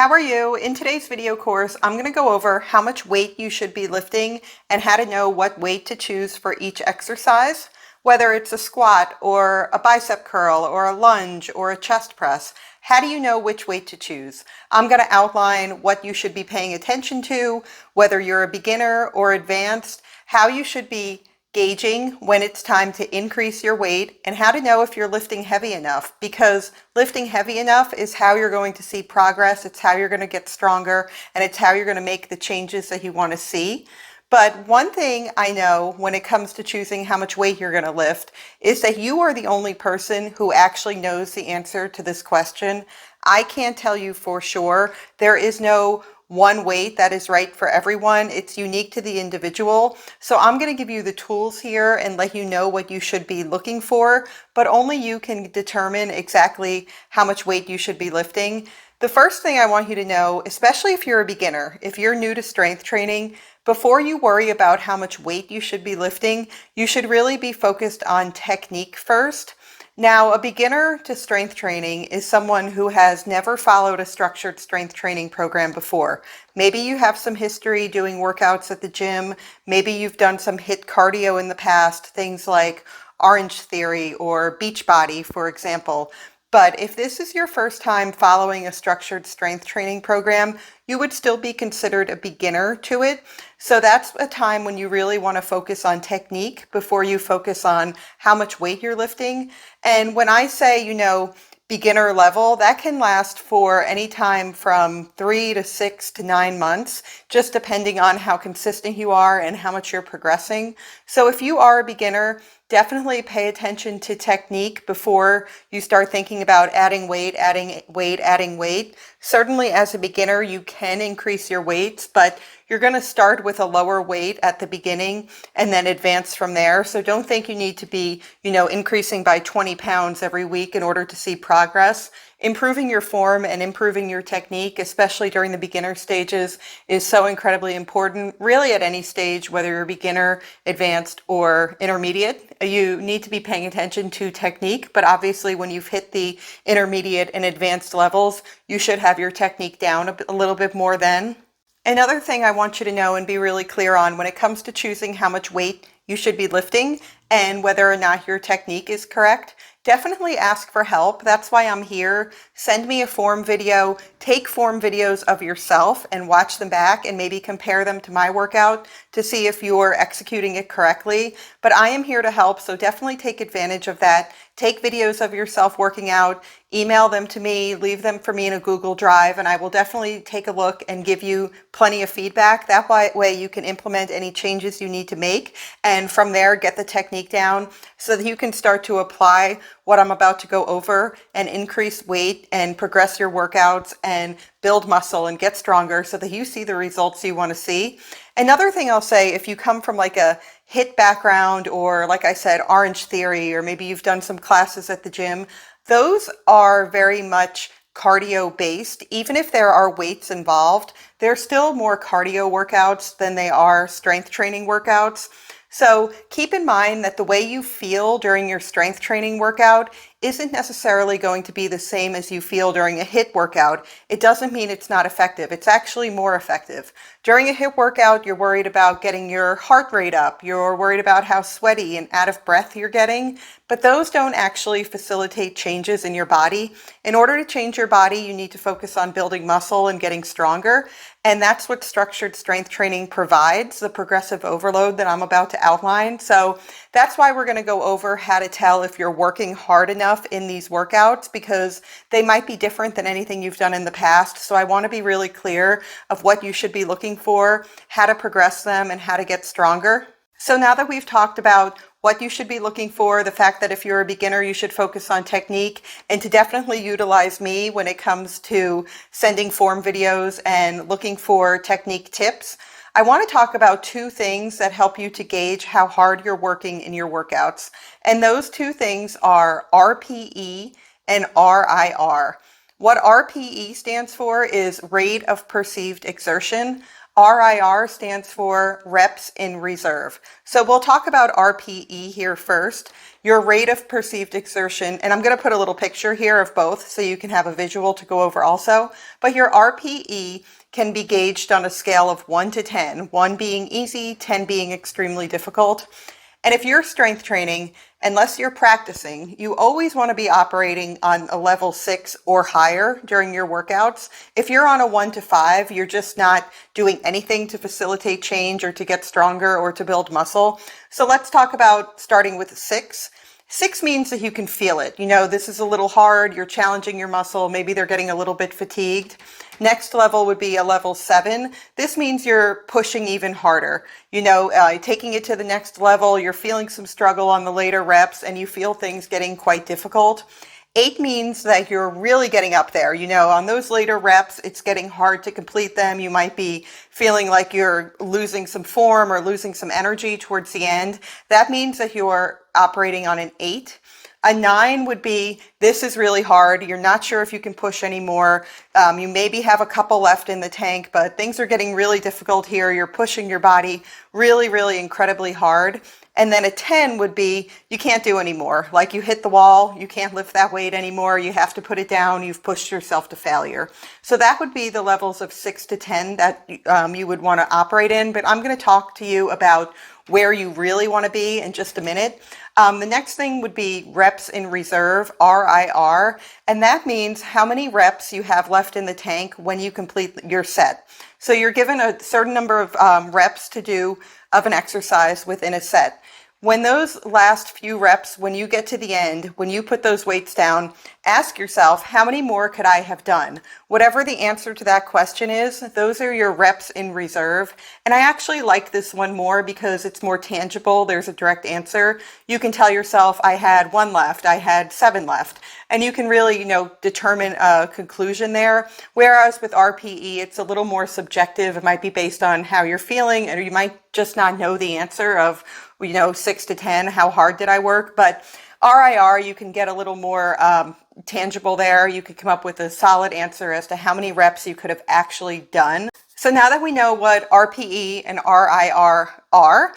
How are you? In today's video course, I'm going to go over how much weight you should be lifting and how to know what weight to choose for each exercise, whether it's a squat or a bicep curl or a lunge or a chest press. How do you know which weight to choose? I'm going to outline what you should be paying attention to, whether you're a beginner or advanced, how you should be gauging when it's time to increase your weight, and how to know if you're lifting heavy enough, because lifting heavy enough is how you're going to see progress, it's how you're going to get stronger, and it's how you're going to make the changes that you want to see. But one thing I know when it comes to choosing how much weight you're going to lift is that you are the only person who actually knows the answer to this question. I can't tell you for sure. There is no one weight that is right for everyone. It's unique to the individual. So I'm going to give you the tools here and let you know what you should be looking for, but only you can determine exactly how much weight you should be lifting. The first thing I want you to know, especially if you're a beginner, if you're new to strength training, before you worry about how much weight you should be lifting, you should really be focused on technique first. Now, a beginner to strength training is someone who has never followed a structured strength training program before. Maybe you have some history doing workouts at the gym. Maybe you've done some HIIT cardio in the past, things like Orange Theory or Beachbody, for example. But if this is your first time following a structured strength training program, you would still be considered a beginner to it. So that's a time when you really want to focus on technique before you focus on how much weight you're lifting. And when I say, beginner level, that can last for any time from 3 to 6 to 9 months, just depending on how consistent you are and how much you're progressing. So if you are a beginner, definitely pay attention to technique before you start thinking about adding weight. Certainly as a beginner, you can increase your weights, but you're going to start with a lower weight at the beginning and then advance from there. So don't think you need to be, increasing by 20 pounds every week in order to see progress. Improving your form and improving your technique, especially during the beginner stages, is so incredibly important. Really at any stage, whether you're beginner, advanced, or intermediate, you need to be paying attention to technique. But obviously when you've hit the intermediate and advanced levels, you should have your technique down a little bit more then. Another thing I want you to know and be really clear on when it comes to choosing how much weight you should be lifting and whether or not your technique is correct, definitely ask for help. That's why I'm here. Send me a form video, take form videos of yourself and watch them back and maybe compare them to my workout to see if you're executing it correctly. But I am here to help, so definitely take advantage of that. Take videos of yourself working out, email them to me, leave them for me in a Google Drive, and I will definitely take a look and give you plenty of feedback. That way you can implement any changes you need to make, and from there get the technique down so that you can start to apply what I'm about to go over and increase weight and progress your workouts and build muscle and get stronger so that you see the results you want to see. Another thing I'll say, if you come from like a HIIT background or, like I said, Orange Theory, or maybe you've done some classes at the gym, those are very much cardio based. Even if there are weights involved, they're still more cardio workouts than they are strength training workouts. So keep in mind that the way you feel during your strength training workout isn't necessarily going to be the same as you feel during a HIIT workout. It doesn't mean it's not effective. It's actually more effective. During a HIIT workout, you're worried about getting your heart rate up. You're worried about how sweaty and out of breath you're getting, but those don't actually facilitate changes in your body. In order to change your body, you need to focus on building muscle and getting stronger. And that's what structured strength training provides, the progressive overload that I'm about to outline. So that's why we're going to go over how to tell if you're working hard enough in these workouts, because they might be different than anything you've done in the past. So I want to be really clear of what you should be looking for, how to progress them, and how to get stronger. So now that we've talked about what you should be looking for, the fact that if you're a beginner, you should focus on technique, and to definitely utilize me when it comes to sending form videos and looking for technique tips, I want to talk about two things that help you to gauge how hard you're working in your workouts. And those two things are RPE and RIR. What RPE stands for is rate of perceived exertion. RIR stands for reps in reserve. So we'll talk about RPE here first, your rate of perceived exertion. And I'm going to put a little picture here of both so you can have a visual to go over also. But your RPE can be gauged on a scale of 1 to 10, 1 being easy, 10 being extremely difficult. And if you're strength training, unless you're practicing, you always want to be operating on a level 6 or higher during your workouts. If you're on a 1 to 5, you're just not doing anything to facilitate change or to get stronger or to build muscle. So let's talk about starting with 6. 6 means that you can feel it. You know, this is a little hard, you're challenging your muscle, maybe they're getting a little bit fatigued. Next level would be a level 7. This means you're pushing even harder. You know, taking it to the next level, you're feeling some struggle on the later reps and you feel things getting quite difficult. 8 means that you're really getting up there. You know, on those later reps, it's getting hard to complete them. You might be feeling like you're losing some form or losing some energy towards the end. That means that you're operating on an 8. A 9 would be, this is really hard. You're not sure if you can push anymore. You maybe have a couple left in the tank, but things are getting really difficult here. You're pushing your body really, really incredibly hard. And then a 10 would be, you can't do anymore. Like you hit the wall, you can't lift that weight anymore. You have to put it down. You've pushed yourself to failure. So that would be the levels of 6 to 10 that you would want to operate in. But I'm going to talk to you about where you really want to be in just a minute. The next thing would be reps in reserve, RIR, and that means how many reps you have left in the tank when you complete your set. So you're given a certain number of reps to do of an exercise within a set. When those last few reps, when you get to the end, when you put those weights down, ask yourself, how many more could I have done? Whatever the answer to that question is, those are your reps in reserve. And I actually like this one more because it's more tangible. There's a direct answer. You can tell yourself, I had 1 left, I had 7 left. And you can really, you know, determine a conclusion there. Whereas with RPE, it's a little more subjective. It might be based on how you're feeling, or you might just not know the answer of, you know, 6 to 10, how hard did I work? But RIR, you can get a little more tangible there. You could come up with a solid answer as to how many reps you could have actually done. So now that we know what RPE and RIR are,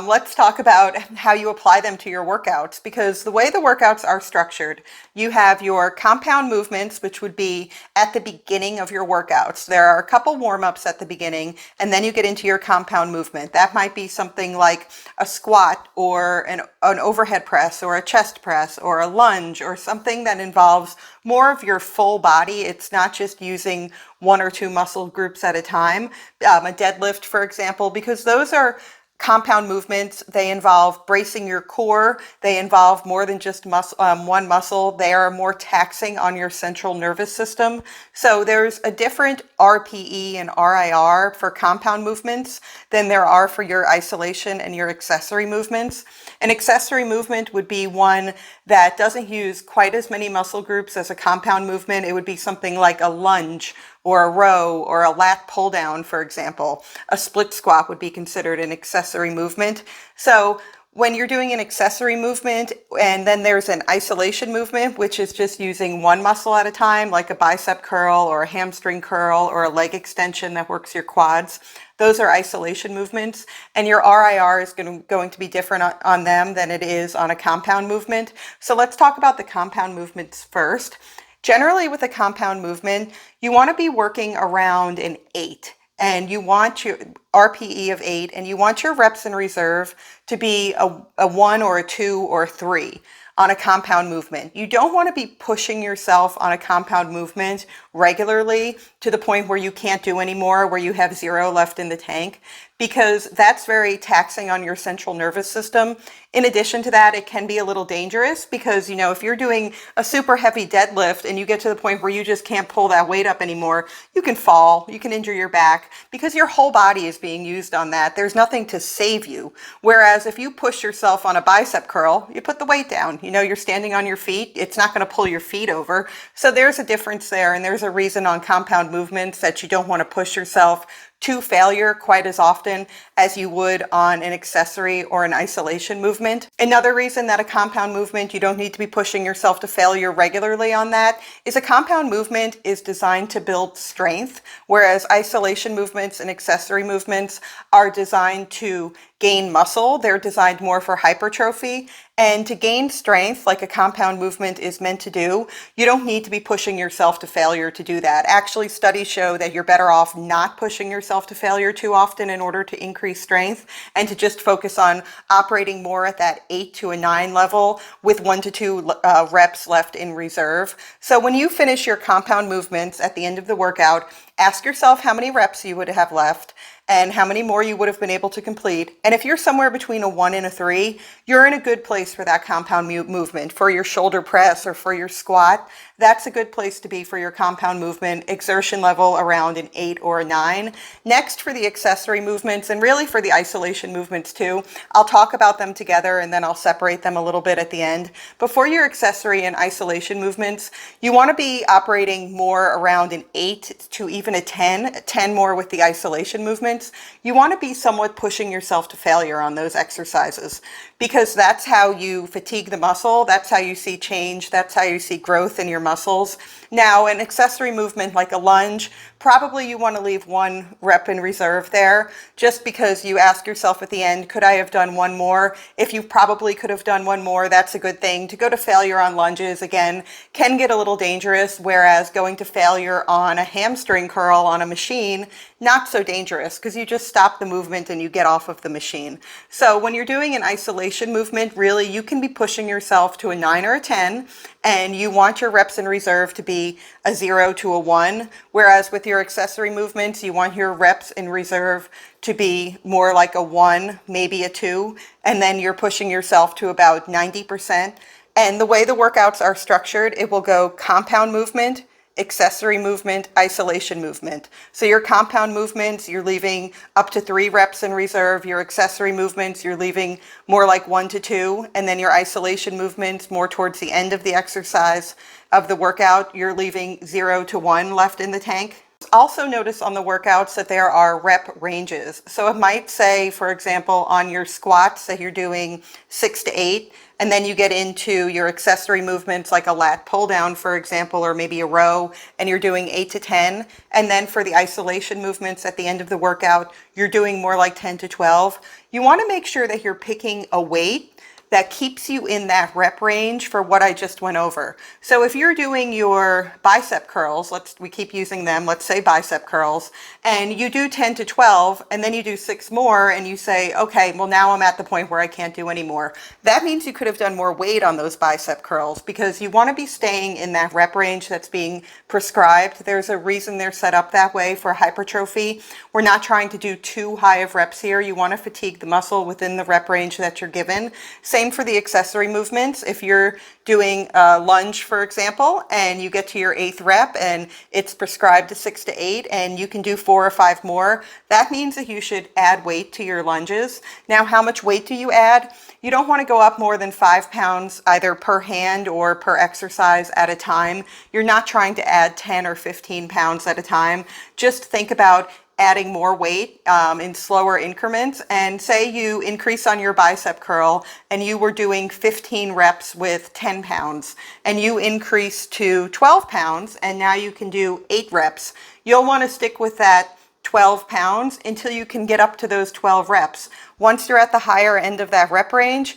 let's talk about how you apply them to your workouts, because the way the workouts are structured, you have your compound movements, which would be at the beginning of your workouts. There are a couple warm-ups at the beginning, and then you get into your compound movement. That might be something like a squat or an overhead press or a chest press or a lunge or something that involves more of your full body. It's not just using 1 or 2 muscle groups at a time. A deadlift, for example, because those are compound movements. They involve bracing your core. They involve more than just one muscle. They are more taxing on your central nervous system. So there's a different RPE and RIR for compound movements than there are for your isolation and your accessory movements. An accessory movement would be one that doesn't use quite as many muscle groups as a compound movement. It would be something like a lunge or a row or a lat pull down, for example. A split squat would be considered an accessory movement. So when you're doing an accessory movement, and then there's an isolation movement, which is just using one muscle at a time, like a bicep curl or a hamstring curl or a leg extension that works your quads. Those are isolation movements, and your RIR is going to be different on them than it is on a compound movement. So let's talk about the compound movements first. Generally, with a compound movement, you want to be working around an 8, and you want your RPE of 8, and you want your reps in reserve to be a 1 or a 2 or a 3 on a compound movement. You don't want to be pushing yourself on a compound movement regularly to the point where you can't do anymore, where you have 0 left in the tank, because that's very taxing on your central nervous system. In addition to that, it can be a little dangerous because, you know, if you're doing a super heavy deadlift and you get to the point where you just can't pull that weight up anymore, you can fall, you can injure your back because your whole body is being used on that. There's nothing to save you. Whereas if you push yourself on a bicep curl, you put the weight down, you know, you're standing on your feet, it's not going to pull your feet over. So there's a difference there, and there's a reason on compound movements that you don't want to push yourself to failure quite as often as you would on an accessory or an isolation movement. Another reason that a compound movement, you don't need to be pushing yourself to failure regularly on that, is a compound movement is designed to build strength, whereas isolation movements and accessory movements are designed to gain muscle. They're designed more for hypertrophy. And to gain strength, like a compound movement is meant to do, you don't need to be pushing yourself to failure to do that. Actually, studies show that you're better off not pushing yourself to failure too often in order to increase strength, and to just focus on operating more at that 8 to a 9 level with 1 to 2 reps left in reserve. So when you finish your compound movements at the end of the workout, ask yourself how many reps you would have left and how many more you would have been able to complete. And if you're somewhere between a 1 and a 3, you're in a good place for that compound movement. For your shoulder press or for your squat, that's a good place to be for your compound movement, exertion level around an 8 or a 9. Next, for the accessory movements, and really for the isolation movements too, I'll talk about them together and then I'll separate them a little bit at the end. But for your accessory and isolation movements, you want to be operating more around an 8 to even a 10 more with the isolation movements. You want to be somewhat pushing yourself to failure on those exercises, because that's how you fatigue the muscle, that's how you see change, that's how you see growth in your muscles. Now, an accessory movement like a lunge, probably you want to leave 1 rep in reserve there, just because you ask yourself at the end, could I have done 1 more? If you probably could have done 1 more, that's a good thing. To go to failure on lunges, again, can get a little dangerous, whereas going to failure on a hamstring curl on a machine, not so dangerous, because you just stop the movement and you get off of the machine. So when you're doing an isolation movement, really you can be pushing yourself to a 9 or a 10, and you want your reps in reserve to be a 0 to a 1, whereas with your accessory movements, you want your reps in reserve to be more like a 1, maybe a 2, and then you're pushing yourself to about 90%. And the way the workouts are structured, it will go compound movement, accessory movement, isolation movement. So your compound movements, you're leaving up to 3 reps in reserve. Your accessory movements, you're leaving more like 1 to 2. And then your isolation movements, more towards the end of the exercise of the workout, you're leaving 0 to 1 left in the tank. Also notice on the workouts that there are rep ranges. So it might say, for example, on your squats that you're doing 6 to 8, and then you get into your accessory movements like a lat pull down, for example, or maybe a row, and you're doing 8 to 10. And then for the isolation movements at the end of the workout, you're doing more like 10 to 12. You want to make sure that you're picking a weight that keeps you in that rep range for what I just went over. So if you're doing your bicep curls, we keep using them, let's say bicep curls, and you do 10 to 12, and then you do 6 more, and you say, okay, well now I'm at the point where I can't do any more. That means you could have done more weight on those bicep curls, because you want to be staying in that rep range that's being prescribed. There's a reason they're set up that way for hypertrophy. We're not trying to do too high of reps here. You want to fatigue the muscle within the rep range that you're given. Same for the accessory movements. If you're doing a lunge, for example, and you get to your 8th rep and it's prescribed to 6 to 8 and you can do 4 or 5 more, that means that you should add weight to your lunges. Now, how much weight do you add? You don't want to go up more than 5 pounds either per hand or per exercise at a time. You're not trying to add 10 or 15 pounds at a time. Just think about adding more weight in slower increments. And say you increase on your bicep curl and you were doing 15 reps with 10 pounds and you increase to 12 pounds and now you can do 8 reps. You'll want to stick with that 12 pounds until you can get up to those 12 reps. Once you're at the higher end of that rep range,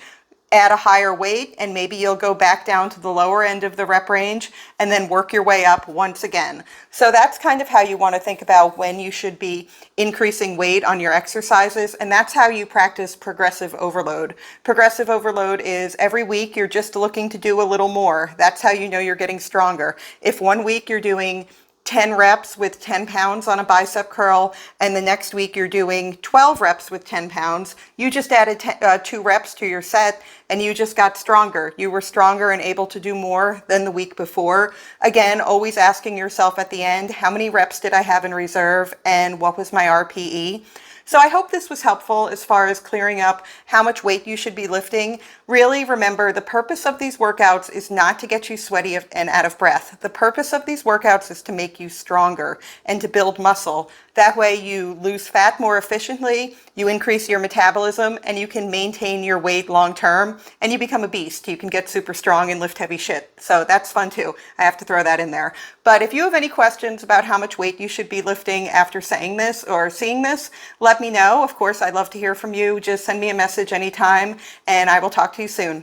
add a higher weight, and maybe you'll go back down to the lower end of the rep range and then work your way up once again. So that's kind of how you want to think about when you should be increasing weight on your exercises, and that's how you practice progressive overload. Progressive overload is every week you're just looking to do a little more. That's how you know you're getting stronger. If one week you're doing 10 reps with 10 pounds on a bicep curl, and the next week you're doing 12 reps with 10 pounds, you just added 2 reps to your set and you just got stronger. You were stronger and able to do more than the week before. Again, always asking yourself at the end, how many reps did I have in reserve and what was my RPE? So I hope this was helpful as far as clearing up how much weight you should be lifting. Really remember, the purpose of these workouts is not to get you sweaty and out of breath. The purpose of these workouts is to make you stronger and to build muscle. That way you lose fat more efficiently, you increase your metabolism, and you can maintain your weight long term, and you become a beast. You can get super strong and lift heavy shit. So that's fun too. I have to throw that in there. But if you have any questions about how much weight you should be lifting after saying this or seeing this, let me know. Of course, I'd love to hear from you. Just send me a message anytime, and I will talk to you soon.